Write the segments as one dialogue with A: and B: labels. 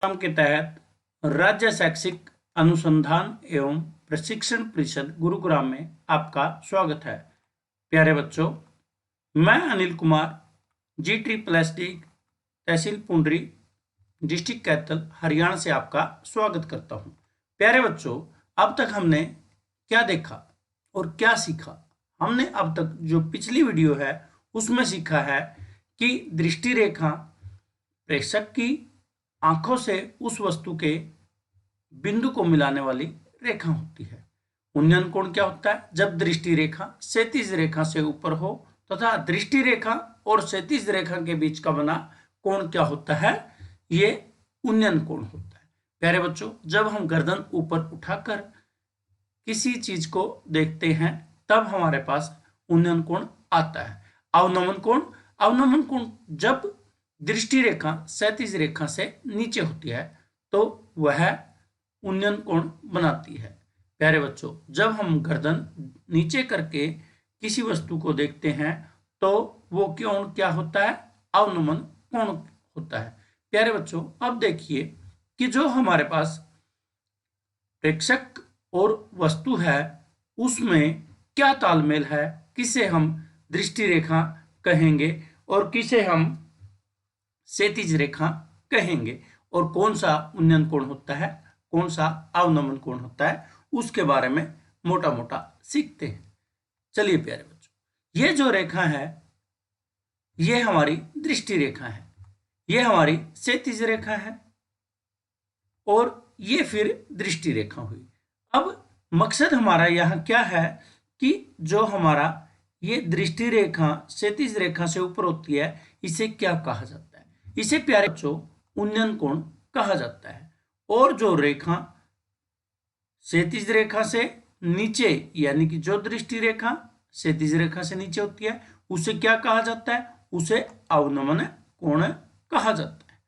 A: कार्यक्रम के तहत राज्य शैक्षिक अनुसंधान एवं प्रशिक्षण परिषद गुरुग्राम में आपका स्वागत है। प्यारे बच्चों, मैं अनिल कुमार G3+D तहसील पुंडरी डिस्ट्रिक्ट कैथल हरियाणा से आपका स्वागत करता हूं। प्यारे बच्चों, अब तक हमने क्या देखा और क्या सीखा? हमने अब तक जो पिछली वीडियो है उसमें सीखा है कि दृष्टि रेखा प्रेक्षक की आंखों से उस वस्तु के बिंदु को मिलाने वाली रेखा होती है। उन्नयन कोण क्या होता है? जब दृष्टि रेखा क्षैतिज रेखा से ऊपर हो तथा दृष्टि रेखा और क्षैतिज रेखा के बीच का बना कोण क्या होता है? ये उन्नयन कोण होता है। प्यारे बच्चों, जब हम गर्दन ऊपर उठाकर किसी चीज को देखते हैं तब हमारे पास उन्नयन कोण आता है। अवनमन कोण जब दृष्टि रेखा क्षैतिज रेखा से नीचे होती है तो वह उन्नयन कोण बनाती है। प्यारे बच्चों, जब हम गर्दन नीचे करके किसी वस्तु को देखते हैं तो वो कोण क्या होता है? अवनमन कोण होता है। प्यारे बच्चों, अब देखिए कि जो हमारे पास प्रेक्षक और वस्तु है उसमें क्या तालमेल है, किसे हम दृष्टि रेखा कहेंगे और किसे हम क्षैतिज रेखा कहेंगे, और कौन सा उन्नयन कोण होता है, कौन सा अवनमन कोण होता है, उसके बारे में मोटा मोटा सीखते हैं। चलिए प्यारे बच्चों, ये जो रेखा है ये हमारी दृष्टि रेखा है, ये हमारी क्षैतिज रेखा है और ये फिर दृष्टि रेखा हुई। अब मकसद हमारा यहाँ क्या है कि जो हमारा ये दृष्टि रेखा क्षैतिज रेखा से ऊपर होती है इसे क्या कहा जाता है? इसे प्यारे बच्चों उन्नयन कोण कहा जाता है। और जो रेखा क्षैतिज रेखा से नीचे यानी कि जो दृष्टि रेखा क्षैतिज रेखा से नीचे होती है उसे क्या कहा जाता है? उसे अवनमन कोण कहा जाता है।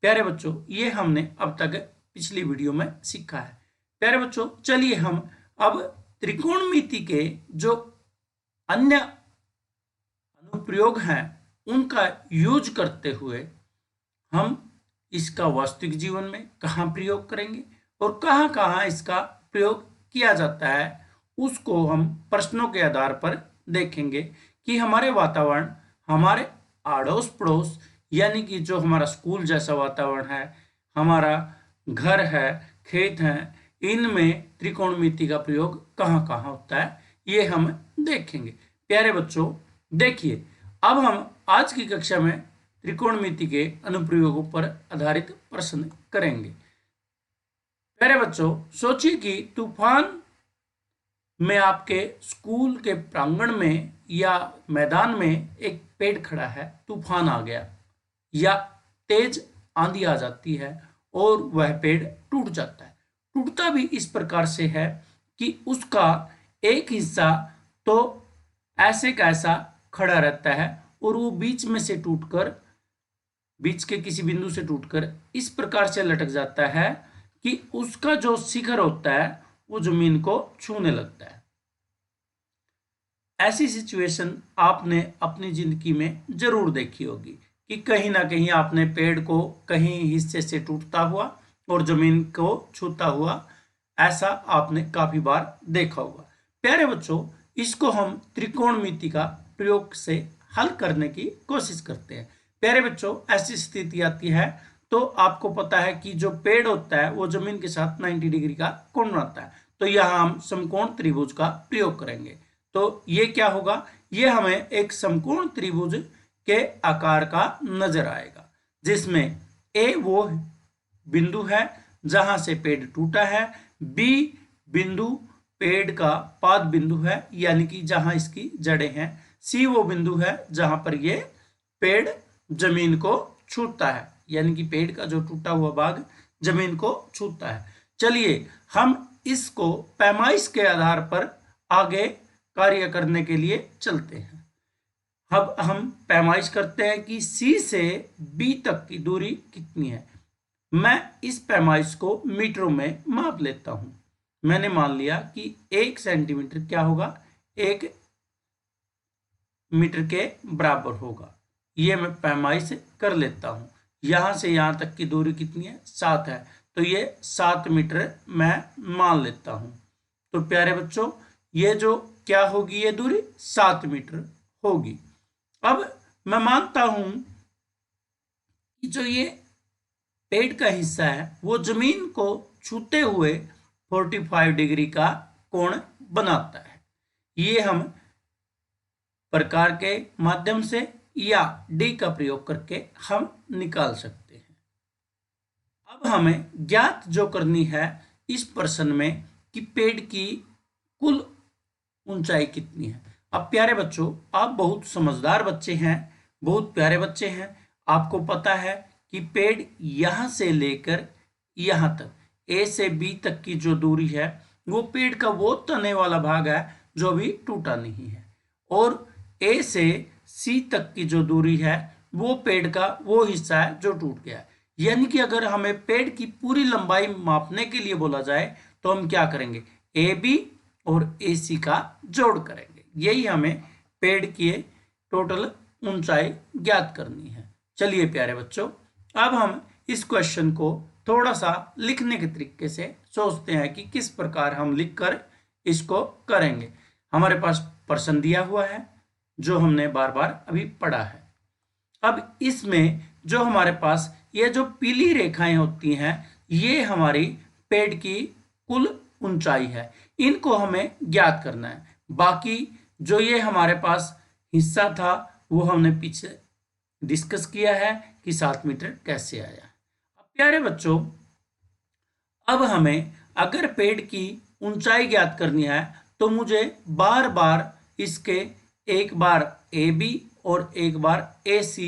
A: प्यारे बच्चों, ये हमने अब तक पिछली वीडियो में सीखा है। प्यारे बच्चों, चलिए हम अब त्रिकोणमिति के जो अन्य अनुप्रयोग हैं उनका यूज करते हुए हम इसका वास्तविक जीवन में कहाँ प्रयोग करेंगे और कहाँ कहाँ इसका प्रयोग किया जाता है उसको हम प्रश्नों के आधार पर देखेंगे कि हमारे वातावरण, हमारे आड़ोस पड़ोस यानी कि जो हमारा स्कूल जैसा वातावरण है, हमारा घर है, खेत हैं, इनमें त्रिकोणमिति का प्रयोग कहाँ कहाँ होता है ये हम देखेंगे। प्यारे बच्चों देखिए, अब हम आज की कक्षा में त्रिकोणमिति के अनुप्रयोगों पर आधारित प्रश्न करेंगे। प्यारे बच्चों, सोचिए कि तूफान में आपके स्कूल के प्रांगण में या मैदान में एक पेड़ खड़ा है, तूफान आ गया या तेज आंधी आ जाती है और वह पेड़ टूट जाता है। टूटता भी इस प्रकार से है कि उसका एक हिस्सा तो ऐसे कैसा खड़ा रहता है और वो बीच में से टूटकर, बीच के किसी बिंदु से टूटकर इस प्रकार से लटक जाता है कि उसका जो शिखर होता है वो जमीन को छूने लगता है। ऐसी सिचुएशन आपने अपनी जिंदगी में जरूर देखी होगी कि कहीं ना कहीं आपने पेड़ को कहीं हिस्से से टूटता हुआ और जमीन को छूता हुआ, ऐसा आपने काफी बार देखा होगा। प्यारे बच्चों, इसको हम त्रिकोणमिति का प्रयोग से हल करने की कोशिश करते हैं। प्यारे बच्चों, ऐसी स्थिति आती है तो आपको पता है कि जो पेड़ होता है वो जमीन के साथ 90 डिग्री का कोण बनाता है, तो यहाँ हम समकोण त्रिभुज का प्रयोग करेंगे। तो ये क्या होगा? ये हमें एक समकोण त्रिभुज के आकार का नजर आएगा जिसमें ए वो बिंदु है जहां से पेड़ टूटा है, बी बिंदु पेड़ का पाद बिंदु है यानी कि जहां इसकी जड़ें हैं, सी वो बिंदु है जहां पर ये पेड़ जमीन को छूता है यानी कि पेड़ का जो टूटा हुआ भाग जमीन को छूता है। चलिए हम इसको पैमाइश के आधार पर आगे कार्य करने के लिए चलते हैं। अब हम पैमाइश करते हैं कि सी से बी तक की दूरी कितनी है। मैं इस पैमाइश को मीटरों में माप लेता हूं। मैंने मान लिया कि 1 सेंटीमीटर क्या होगा? 1 मीटर के बराबर होगा। ये मैं पैमाइश कर लेता हूं। यहाँ से यहाँ तक की दूरी कितनी है, 7 है, तो ये 7 मीटर मैं मान लेता हूँ। तो प्यारे बच्चों ये जो क्या होगी, ये दूरी 7 मीटर होगी। अब मैं मानता हूं कि जो ये पेड़ का हिस्सा है वो जमीन को छूते हुए 45 डिग्री का कोण बनाता है। ये हम प्रकार के माध्यम से या डी का प्रयोग करके हम निकाल सकते हैं। अब हमें ज्ञात जो करनी है इस प्रश्न में कि पेड़ की कुल ऊंचाई कितनी है। अब प्यारे बच्चों आप बहुत समझदार बच्चे हैं, बहुत प्यारे बच्चे हैं, आपको पता है कि पेड़ यहाँ से लेकर यहाँ तक ए से बी तक की जो दूरी है वो पेड़ का वो तने वाला भाग है जो अभी टूटा नहीं है, और ए से सी तक की जो दूरी है वो पेड़ का वो हिस्सा है जो टूट गया है। यानी कि अगर हमें पेड़ की पूरी लंबाई मापने के लिए बोला जाए तो हम क्या करेंगे, ए बी और ए सी का जोड़ करेंगे। यही हमें पेड़ की टोटल ऊंचाई ज्ञात करनी है। चलिए प्यारे बच्चों अब हम इस क्वेश्चन को थोड़ा सा लिखने के तरीके से सोचते हैं कि किस प्रकार हम लिखकर इसको करेंगे। हमारे पास प्रश्न दिया हुआ है जो हमने बार बार अभी पढ़ा है। अब इसमें जो हमारे पास ये जो पीली रेखाएं होती हैं ये हमारी पेड़ की कुल ऊंचाई है, इनको हमें ज्ञात करना है। बाकी जो ये हमारे पास हिस्सा था वो हमने पीछे डिस्कस किया है कि 7 मीटर कैसे आया। अब प्यारे बच्चों अब हमें अगर पेड़ की ऊंचाई ज्ञात करनी है तो मुझे बार बार इसके एक बार ए बी और एक बार ए सी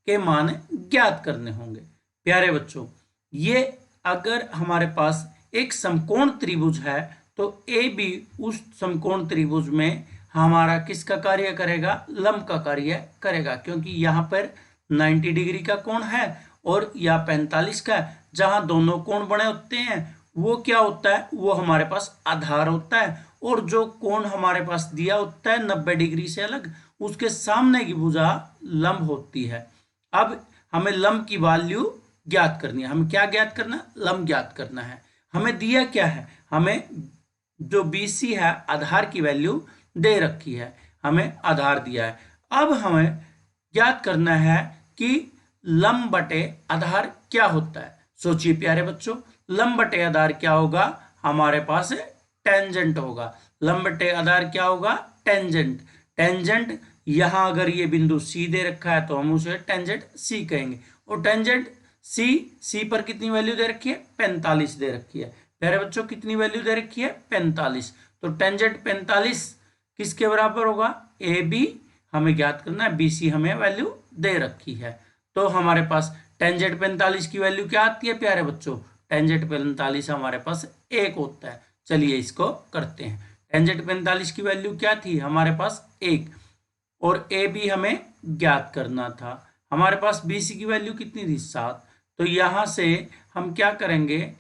A: के मान ज्ञात करने होंगे। प्यारे बच्चों ये अगर हमारे पास एक समकोण त्रिभुज है तो ए बी उस समकोण त्रिभुज में हमारा किसका कार्य करेगा, लंब का कार्य करेगा, क्योंकि यहाँ पर 90 डिग्री का कोण है और या 45 का। जहां दोनों कोण बने होते हैं वो क्या होता है, वो हमारे पास आधार होता है, और जो कोण हमारे पास दिया होता है 90 डिग्री से अलग उसके सामने की भुजा लंब होती है। अब हमें लंब की वैल्यू ज्ञात करनी है। हमें क्या ज्ञात करना, लंब ज्ञात करना है। हमें दिया क्या है, हमें जो BC है आधार की वैल्यू दे रखी है, हमें आधार दिया है। अब हमें ज्ञात करना है कि लंब बटे आधार क्या होता है। सोचिए प्यारे बच्चों लंब बटे आधार क्या होगा, हमारे पास टेंजेंट होगा। लंब बटे आधार क्या होगा, टेंजेंट। टेंजेंट यहां अगर ये बिंदु सी दे रखा है तो हम उसे टेंजेंट सी कहेंगे, और टेंजेंट सी पर कितनी वैल्यू दे रखी है, 45 दे रखी है। प्यारे बच्चों कितनी वैल्यू दे रखी है, 45। तो टेंजेंट 45 किसके बराबर होगा, ए बी हमें ज्ञात करना है, BC हमें वैल्यू दे रखी है। तो हमारे पास टेंजेंट 45 की वैल्यू क्या आती है प्यारे बच्चों, टेंजेंट 45 हमारे पास 1 होता है। चलिए इसको करते हैं। टेंजेंट 45 की वैल्यू क्या थी, हमारे पास 1, और ए बी हमें ज्ञात करना था। हमारे पास BC की वैल्यू कितनी थी, 7। तो यहां से हम क्या करेंगे,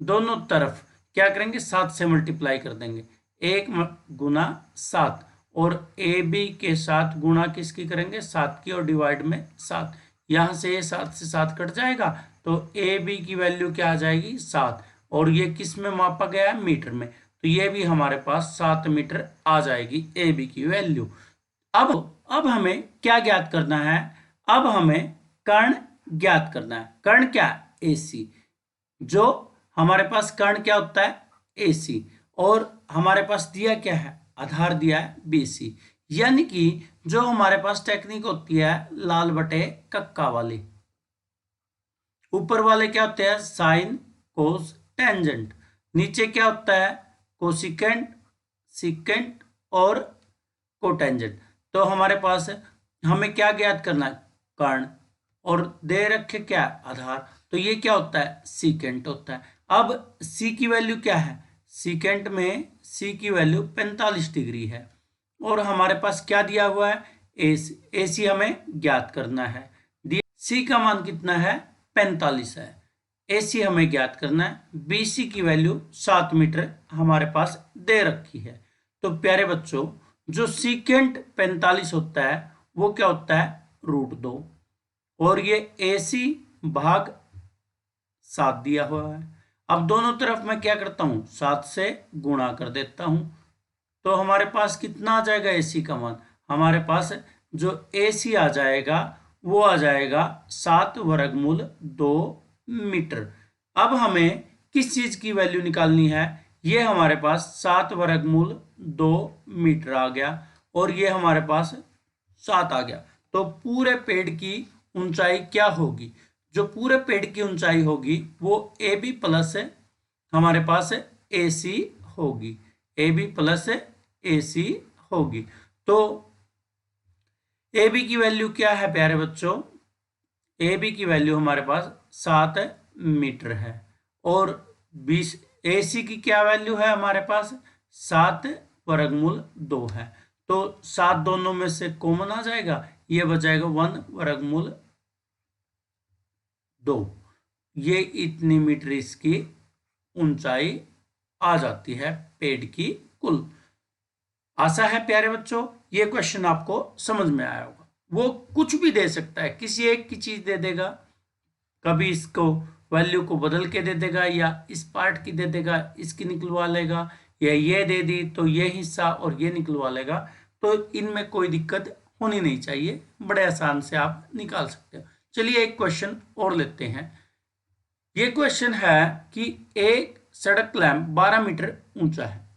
A: दोनों तरफ क्या करेंगे, 7 से मल्टीप्लाई कर देंगे, 1 गुना 7, और ए बी के साथ गुणा किसकी करेंगे, 7 की, और डिवाइड में 7। यहां से 7 से 7 कट जाएगा तो ए बी की वैल्यू क्या आ जाएगी, 7, और ये किस में मापा गया है, मीटर में, तो ये भी हमारे पास 7 मीटर आ जाएगी ए बी की वैल्यू। अब हमें क्या ज्ञात करना है, अब हमें कर्ण ज्ञात करना है। कर्ण क्या, AC। जो हमारे पास कर्ण क्या होता है, AC, और हमारे पास दिया क्या है, आधार दिया है BC। यानी कि जो हमारे पास टेक्निक होती है लाल बटे कक्का वाली, ऊपर वाले क्या होते हैं, साइन कोस टेंजेंट, नीचे क्या होता है, कोसिकेंट सिकेंट और कोटेंजेंट। तो हमारे पास हमें क्या ज्ञात करना है, कर्ण, और दे रखे क्या, आधार, तो ये क्या होता है, सीकेंट होता है। अब C की वैल्यू क्या है, सीकेंट में C की वैल्यू 45 डिग्री है, और हमारे पास क्या दिया हुआ है, AC हमें ज्ञात करना है। C का मान कितना है, 45 है, AC हमें ज्ञात करना है। BC की वैल्यू 7 मीटर हमारे पास दे रखी है। तो प्यारे बच्चों जो सीकेंट 45 होता है वो क्या होता है, √2, और ये AC भाग 7 दिया हुआ है। अब दोनों तरफ मैं क्या करता हूं, 7 से गुणा कर देता हूं, तो हमारे पास कितना आ जाएगा AC का मान, हमारे पास जो AC आ जाएगा वो आ जाएगा 7 वर्गमूल 2 मीटर। अब हमें किस चीज की वैल्यू निकालनी है, ये हमारे पास 7 वर्गमूल 2 मीटर आ गया और ये हमारे पास 7 आ गया। तो पूरे पेड़ की ऊंचाई क्या होगी, जो पूरे पेड़ की ऊंचाई होगी वो AB प्लस हमारे पास AC होगी, AB प्लस AC होगी। तो AB की वैल्यू क्या है प्यारे बच्चों, AB की वैल्यू हमारे पास 7 मीटर है और 20 AC की क्या वैल्यू है हमारे पास 7 वर्गमूल 2 है। तो 7 दोनों में से कॉमन आ जाएगा, ये बचाएगा 1 वर्गमूल 2। ये इतनी मीटर इसकी ऊंचाई आ जाती है पेड़ की कुल। आशा है प्यारे बच्चों ये क्वेश्चन आपको समझ में आया होगा। वो कुछ भी दे सकता है, किसी एक की चीज दे देगा, कभी इसको वैल्यू को बदल के दे देगा या इस पार्ट की दे देगा, इसकी निकलवा लेगा, या ये दे दी तो ये हिस्सा और ये निकलवा लेगा। तो इनमें कोई दिक्कत होनी नहीं चाहिए, बड़े आसान से आप निकाल सकते हो। चलिए एक क्वेश्चन और लेते हैं। ये क्वेश्चन है कि एक सड़क लैंप 12 मीटर ऊंचा है,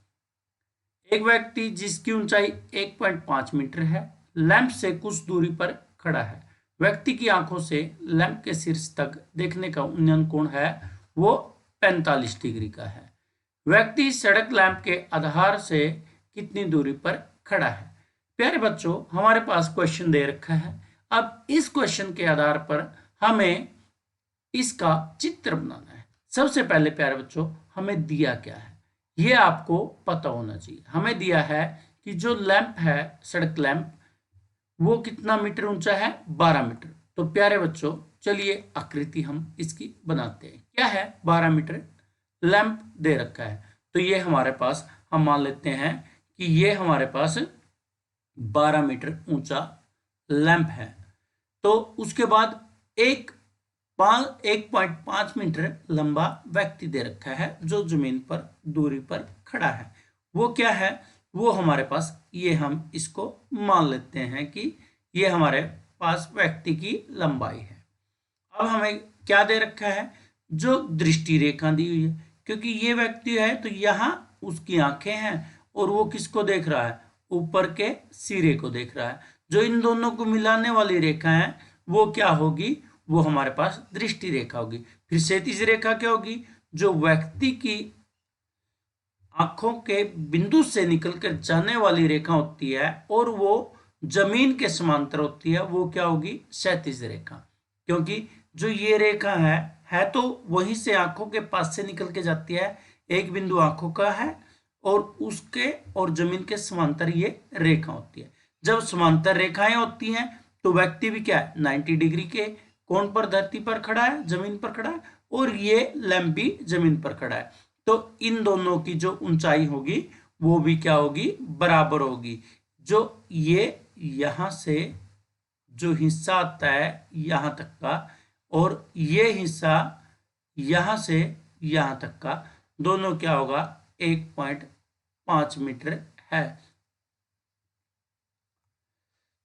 A: एक व्यक्ति जिसकी ऊंचाई 1.5 मीटर है लैंप से कुछ दूरी पर खड़ा है। व्यक्ति की आंखों से लैंप के शीर्ष तक देखने का उन्नयन कोण है वो 45 डिग्री का है। व्यक्ति सड़क लैंप के आधार से कितनी दूरी पर खड़ा है। प्यारे बच्चों हमारे पास क्वेश्चन दे रखा है। अब इस क्वेश्चन के आधार पर हमें इसका चित्र बनाना है। सबसे पहले प्यारे बच्चों हमें दिया क्या है ये आपको पता होना चाहिए। हमें दिया है कि जो लैंप है सड़क लैंप वो कितना मीटर ऊंचा है 12 मीटर। तो प्यारे बच्चों चलिए आकृति हम इसकी बनाते हैं। क्या है 12 मीटर लैंप दे रखा है, तो ये हमारे पास हम मान लेते हैं कि ये हमारे पास 12 मीटर ऊंचा लैंप है। तो उसके बाद 1.5 मीटर लंबा व्यक्ति दे रखा है जो जमीन पर दूरी पर खड़ा है। वो क्या है, वो हमारे पास ये हम इसको मान लेते हैं कि ये हमारे पास व्यक्ति की लंबाई है। अब हमें क्या दे रखा है, जो दृष्टि रेखा दी हुई है, क्योंकि ये व्यक्ति है तो यहाँ उसकी आंखें हैं और वो किसको देख रहा है, ऊपर के सिरे को देख रहा है। जो इन दोनों को मिलाने वाली रेखा है वो क्या होगी, वो हमारे पास दृष्टि रेखा होगी। फिर क्षैतिज रेखा क्या होगी, जो व्यक्ति की आंखों के बिंदु से निकलकर जाने वाली रेखा होती है और वो जमीन के समांतर होती है, वो क्या होगी क्षैतिज रेखा। क्योंकि जो ये रेखा है तो वहीं से आंखों के पास से निकल के जाती है, एक बिंदु आंखों का है और उसके और जमीन के समांतर ये रेखा होती है। जब समांतर रेखाएं होती हैं तो व्यक्ति भी क्या है 90 डिग्री के कोण पर धरती पर खड़ा है, जमीन पर खड़ा है, और ये लैंप भी जमीन पर खड़ा है। तो इन दोनों की जो ऊंचाई होगी वो भी क्या होगी बराबर होगी। जो ये यहां से जो हिस्सा आता है यहां तक का और ये हिस्सा यहां से यहां तक का, दोनों क्या होगा 1.5 मीटर है।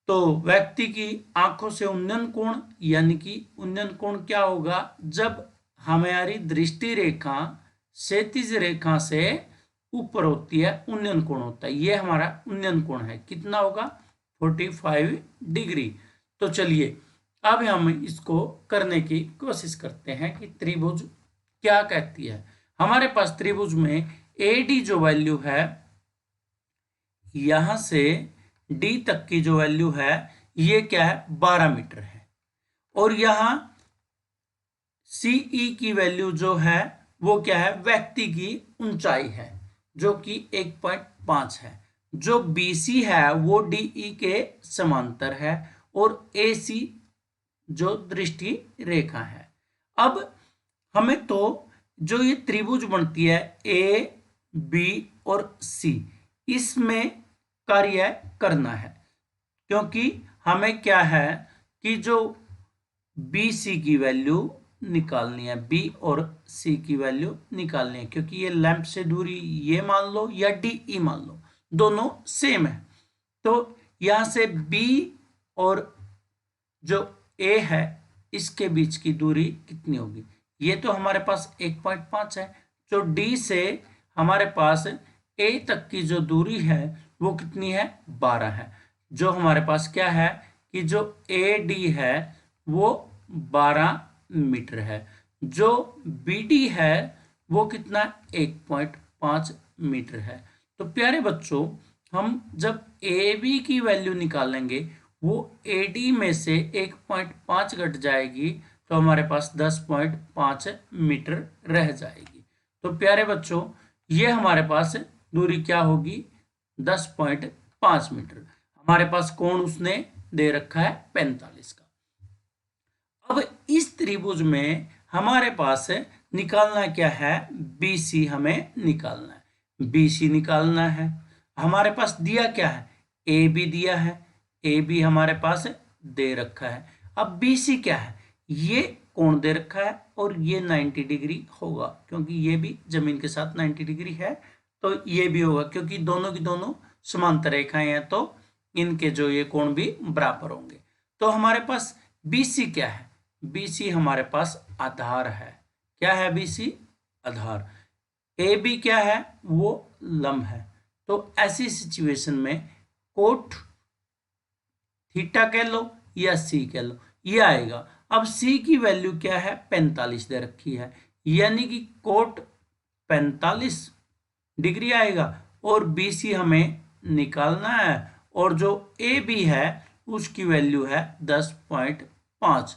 A: तो व्यक्ति की आंखों से उन्नयन कोण यानी कि उन्नयन कोण क्या होगा, जब हमारी दृष्टि रेखा क्षैतिज रेखा से ऊपर होती है उन्नयन कोण होता है। ये हमारा उन्नयन कोण है, कितना होगा 45 डिग्री। तो चलिए अब हम इसको करने की कोशिश करते हैं कि त्रिभुज क्या कहती है। हमारे पास त्रिभुज में AD जो वैल्यू है यहां से D तक की जो वैल्यू है ये क्या है 12 मीटर है, और यहां CE की वैल्यू जो है वो क्या है व्यक्ति की ऊंचाई है जो कि 1.5 है। जो BC है वो DE के समांतर है और AC जो दृष्टि रेखा है। अब हमें तो जो ये त्रिभुज बनती है A, B और C, इसमें कार्य करना है, क्योंकि हमें क्या है कि जो बी सी की वैल्यू निकालनी है, बी और सी की वैल्यू निकालनी है, क्योंकि ये लैंप से दूरी ये मान लो या डी ई मान लो, दोनों सेम है। तो यहां से बी और जो ए है इसके बीच की दूरी कितनी होगी, ये तो हमारे पास 1.5 है। जो डी से हमारे पास ए तक की जो दूरी है वो कितनी है, 12 है। जो हमारे पास क्या है कि जो ए डी है वो 12 मीटर है। जो बी डी है वो कितना, 1.5 मीटर है। तो प्यारे बच्चों, हम जब ए बी की वैल्यू निकालेंगे वो ए डी में से 1.5 घट जाएगी तो हमारे पास 10.5 मीटर रह जाएगी। तो प्यारे बच्चों, ये हमारे पास दूरी क्या होगी, 10.5 मीटर। हमारे पास कोण उसने दे रखा है 45 का। अब इस त्रिभुज में हमारे पास निकालना क्या है, BC हमें निकालना है। BC निकालना है, हमारे पास दिया क्या है, AB दिया है, AB हमारे पास दे रखा है। अब BC क्या है, ये कोण दे रखा है और ये 90 डिग्री होगा, क्योंकि ये भी जमीन के साथ 90 डिग्री है तो ये भी होगा, क्योंकि दोनों की दोनों समांतर रेखाएं हैं तो इनके जो ये कोण भी बराबर होंगे। तो हमारे पास BC क्या है, BC हमारे पास आधार है। क्या है BC, आधार। AB क्या है, वो लंब है। तो ऐसी सिचुएशन में कोट थीटा कह लो या सी कह लो, ये आएगा। अब सी की वैल्यू क्या है, 45 दे रखी है, यानी कि कोट 45 डिग्री आएगा और BC हमें निकालना है और जो AB है उसकी वैल्यू है 10.5।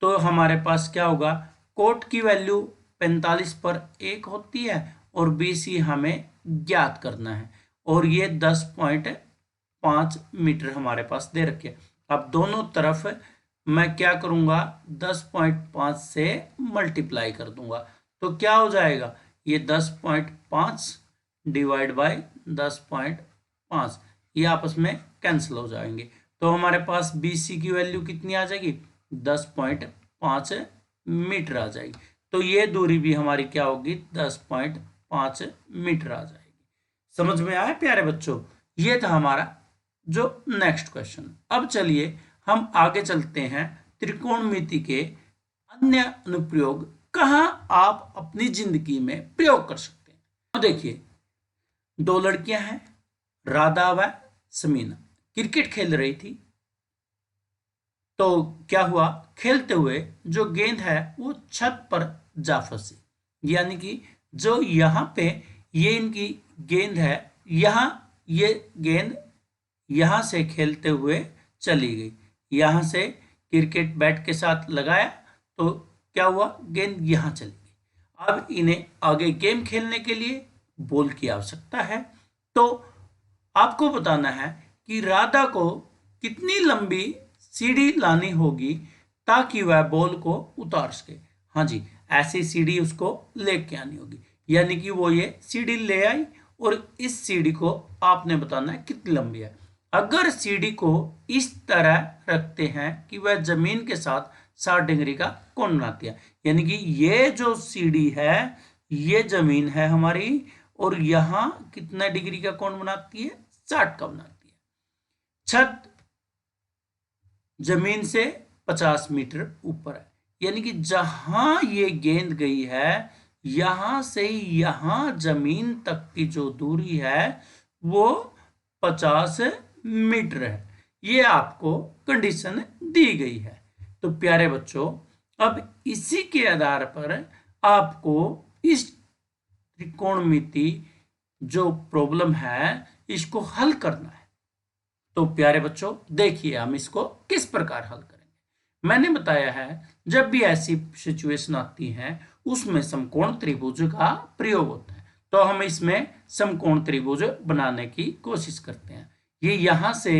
A: तो हमारे पास क्या होगा, कोट की वैल्यू 45 पर 1 होती है और BC हमें ज्ञात करना है और ये 10.5 मीटर हमारे पास दे रखे। अब दोनों तरफ मैं क्या करूंगा, 10.5 से मल्टीप्लाई कर दूंगा तो क्या हो जाएगा, ये 10.5 डिवाइड बाय 10.5, ये आपस में कैंसिल हो जाएंगे। तो हमारे पास BC की वैल्यू कितनी आ जाएगी, 10.5 मीटर आ जाएगी। तो ये दूरी भी हमारी क्या होगी, 10.5 मीटर आ जाएगी। समझ में आया प्यारे बच्चों, ये था हमारा जो नेक्स्ट क्वेश्चन। अब चलिए हम आगे चलते हैं, त्रिकोणमिति के अन्य अनुप्रयोग कहाँ आप अपनी जिंदगी में प्रयोग कर सकते हैं। अब देखिए, दो लड़कियां हैं, राधा व समीना, क्रिकेट खेल रही थी। तो क्या हुआ, खेलते हुए जो गेंद है वो छत पर जा फंसी, यानी कि जो यहाँ पे ये इनकी गेंद है, यहाँ ये गेंद यहाँ से खेलते हुए चली गई, यहाँ से क्रिकेट बैट के साथ लगाया तो क्या हुआ, गेंद यहाँ चली गई। अब इन्हें आगे गेम खेलने के लिए बॉल की आवश्यकता है। तो आपको बताना है कि राधा को कितनी लंबी सीढ़ी लानी होगी ताकि वह बॉल को उतार सके। हाँ जी, ऐसी सीढ़ी उसको लेके आनी होगी, यानी कि वो ये सीढ़ी ले आई और इस सीढ़ी को आपने बताना है कितनी लंबी है। अगर सीढ़ी को इस तरह रखते हैं कि वह जमीन के साथ 60 डिग्री का कोण बनाती है, यानी कि ये जो सीढ़ी है ये जमीन है हमारी और यहां कितना डिग्री का कोण बनाती है, 60 का बनाती है। छत जमीन से 50 मीटर ऊपर है, यानी कि जहां ये गेंद गई है यहां से यहां जमीन तक की जो दूरी है वो 50 मीटर है। ये आपको कंडीशन दी गई है। तो प्यारे बच्चों, अब इसी के आधार पर आपको इस त्रिकोणमिति जो प्रॉब्लम है इसको हल करना है। तो प्यारे बच्चों देखिए हम इसको किस प्रकार हल करेंगे। मैंने बताया है जब भी ऐसी सिचुएशन आती है उसमें समकोण त्रिभुज का प्रयोग होता है, तो हम इसमें समकोण त्रिभुज बनाने की कोशिश करते हैं। ये यहां से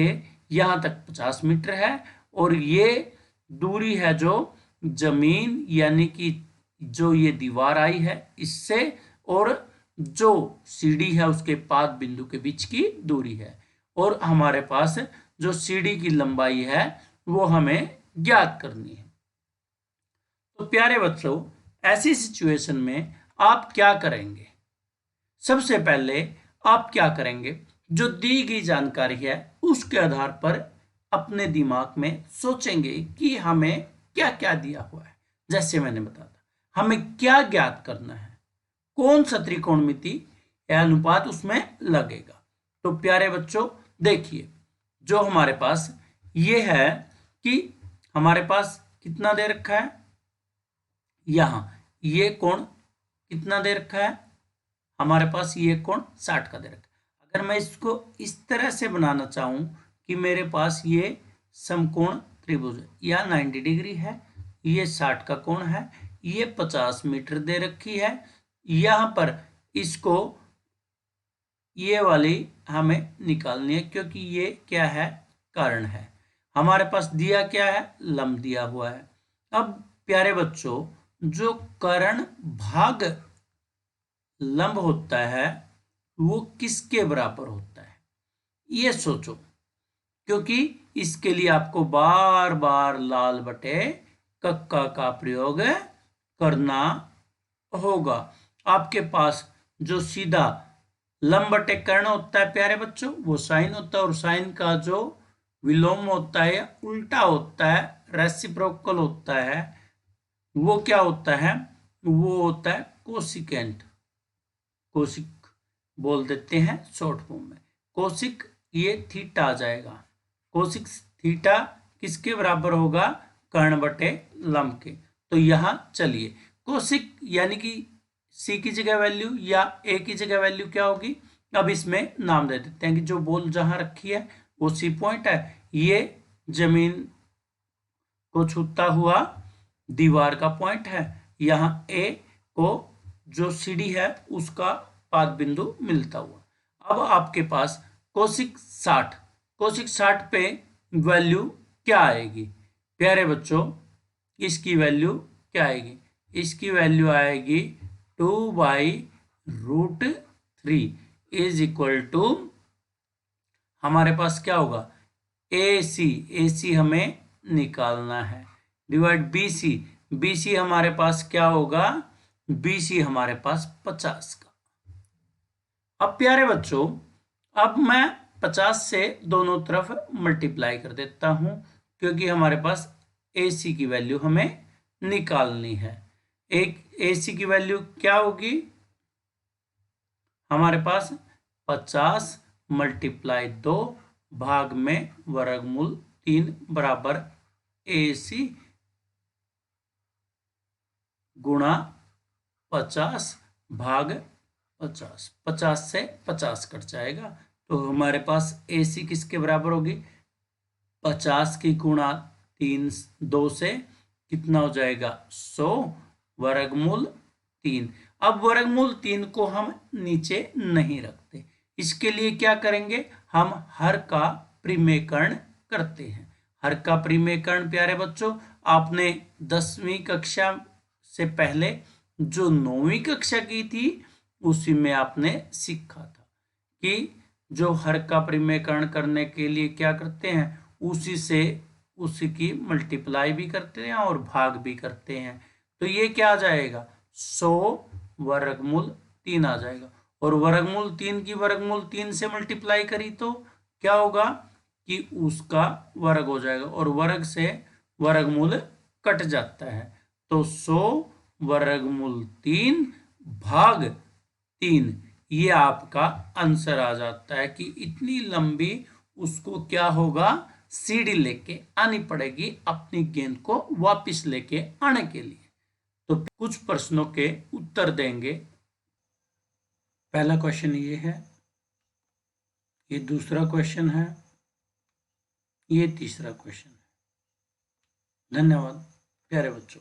A: यहां तक 50 मीटर है और ये दूरी है जो जमीन यानी कि जो ये दीवार आई है इससे और जो सीढ़ी है उसके पाद बिंदु के बीच की दूरी है, और हमारे पास जो सीढ़ी की लंबाई है वो हमें ज्ञात करनी है। तो प्यारे बच्चों, ऐसी सिचुएशन में आप क्या करेंगे? सबसे पहले आप क्या करेंगे, जो दी गई जानकारी है उसके आधार पर अपने दिमाग में सोचेंगे कि हमें क्या क्या दिया हुआ है। जैसे मैंने बताया हमें क्या ज्ञात करना है, कौन सा त्रिकोणमिति या अनुपात उसमें लगेगा। तो प्यारे बच्चों देखिए, जो हमारे पास ये है कि हमारे पास कितना दे रखा है, यहां ये कोण कितना दे रखा है, हमारे पास ये कोण 60 का दे रखा है। अगर मैं इसको इस तरह से बनाना चाहूं कि मेरे पास ये समकोण त्रिभुज या 90 डिग्री है, ये 60 का कोण है, ये 50 मीटर दे रखी है, यहां पर इसको ये वाली हमें निकालनी है क्योंकि ये क्या है, कर्ण है। हमारे पास दिया क्या है, लंब दिया हुआ है। अब प्यारे बच्चों, जो कर्ण भाग लंब होता है वो किसके बराबर होता है, ये सोचो, क्योंकि इसके लिए आपको बार बार लाल बटे कक्का का प्रयोग करना होगा। आपके पास जो सीधा लंब बटे कर्ण होता है प्यारे बच्चों, वो साइन होता है, और साइन का जो विलोम होता है उल्टा होता है, रेसिप्रोकल होता है, वो क्या होता है, वो होता है कोसिकेंट। कोसिक बोल देते हैं शॉर्ट फॉर्म में। कोसिक ये थीटा आ जाएगा। कोसिक थीटा किसके बराबर होगा, कर्ण बटे लंब के। तो यहां चलिए कोसिक यानी कि सी की जगह वैल्यू या ए की जगह वैल्यू क्या होगी, अब इसमें नाम दे देते हैं कि जो बॉल जहां रखी है वो सी पॉइंट है, ये जमीन को छूता हुआ दीवार का पॉइंट है, यहां ए को जो सीडी है उसका पाद बिंदु मिलता हुआ। अब आपके पास कोसिक 60, कोसिक 60 पे वैल्यू क्या आएगी प्यारे बच्चों, इसकी वैल्यू क्या आएगी, इसकी वैल्यू आएगी 2/√3 इज इक्वल टू, हमारे पास क्या होगा, ए सी हमें निकालना है, डिवाइड बी सी हमारे पास क्या होगा, बी सी हमारे पास 50 का। अब प्यारे बच्चों, अब मैं 50 से दोनों तरफ मल्टीप्लाई कर देता हूं क्योंकि हमारे पास ए सी की वैल्यू हमें निकालनी है। एक ए सी की वैल्यू क्या होगी, हमारे पास 50 मल्टीप्लाई 2 भाग में वर्गमूल 3 बराबर ए सी गुणा 50 भाग 50, 50 से 50 कट जाएगा, तो हमारे पास ए सी किसके बराबर होगी, 50 की गुणा 3 2 से कितना हो जाएगा 100 वर्गमूल 3। अब वर्गमूल 3 को हम नीचे नहीं रखते, इसके लिए क्या करेंगे, हम हर का परिमेयकरण करते हैं। हर का परिमेयकरण प्यारे बच्चों, आपने 10वीं कक्षा से पहले जो 9वीं कक्षा की थी उसी में आपने सीखा था कि जो हर का परिमेयकरण करने के लिए क्या करते हैं, उसी से उसी की मल्टीप्लाई भी करते हैं और भाग भी करते हैं। तो ये क्या आ जाएगा, 100 वर्गमूल 3 आ जाएगा, और वर्गमूल 3 की वर्गमूल 3 से मल्टीप्लाई करी तो क्या होगा कि उसका वर्ग हो जाएगा, और वर्ग से वर्गमूल कट जाता है, तो 100 वर्गमूल 3 भाग 3, ये आपका आंसर आ जाता है कि इतनी लंबी उसको क्या होगा, सीढ़ी लेके आनी पड़ेगी अपनी गेंद को वापस लेके आने के लिए। तो कुछ प्रश्नों के उत्तर देंगे। पहला क्वेश्चन ये है, ये दूसरा क्वेश्चन है, ये तीसरा क्वेश्चन है। धन्यवाद प्यारे बच्चों।